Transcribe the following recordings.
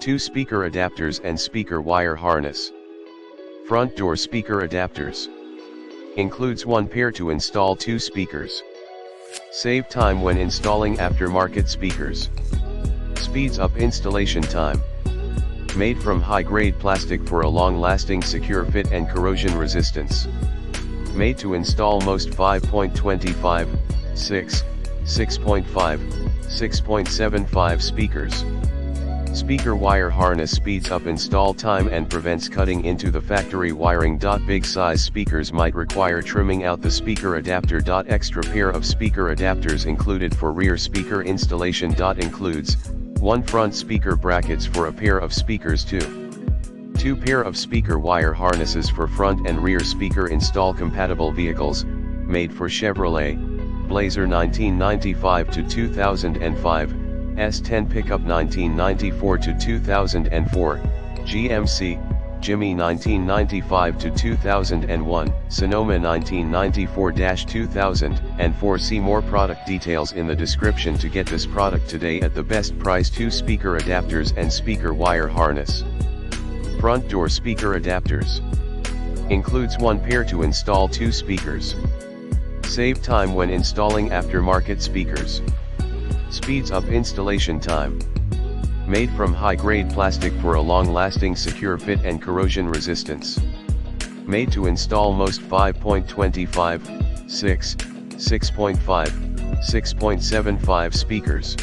2 speaker adapters and speaker wire harness. Front door speaker adapters. Includes 1 pair to install 2 speakers. Save time when installing aftermarket speakers. Speeds up installation time. Made from high-grade plastic for a long-lasting secure fit and corrosion resistance. Made to install most 5.25, 6, 6.5, 6.75 speakers. Speaker wire harness speeds up install time and prevents cutting into the factory wiring. Big size speakers might require trimming out the speaker adapter. Extra pair of speaker adapters included for rear speaker installation. Includes 1 front speaker brackets for a pair of speakers. 2 pair of speaker wire harnesses for front and rear speaker install. Compatible vehicles, made for Chevrolet, Blazer 1995 to 2005, S10 pickup 1994 to 2004, GMC, Jimmy 1995 to 2001, Sonoma 1994-2004. See more product details in the description to get this product today at the best price. 2 speaker adapters and speaker wire harness. Front door speaker adapters. Includes 1 pair to install 2 speakers. Save time when installing aftermarket speakers. Speeds up installation time. Made from high-grade plastic for a long-lasting secure fit and corrosion resistance. Made to install most 5.25, 6, 6.5, 6.75 speakers.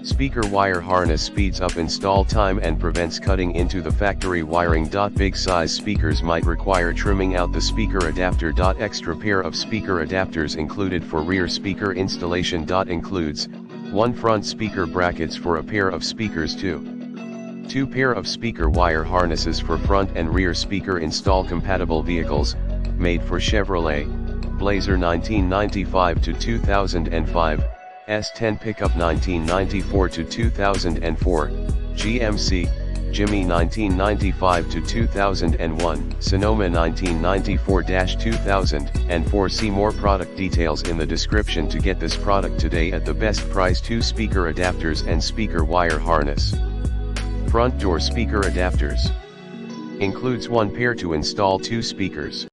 Speaker wire harness speeds up install time and prevents cutting into the factory wiring. Big size speakers might require trimming out the speaker adapter. Extra pair of speaker adapters included for rear speaker installation. Includes 1 front speaker brackets for a pair of speakers. 2 pair of speaker wire harnesses for front and rear speaker install. Compatible vehicles, made for Chevrolet, Blazer 1995 to 2005, S10 pickup 1994 to 2004, GMC, Jimmy 1995 to 2001, Sonoma 1994-2004. See more product details in the description to get this product today at the best price. 2 speaker adapters and speaker wire harness. Front door speaker adapters. Includes 1 pair to install 2 speakers.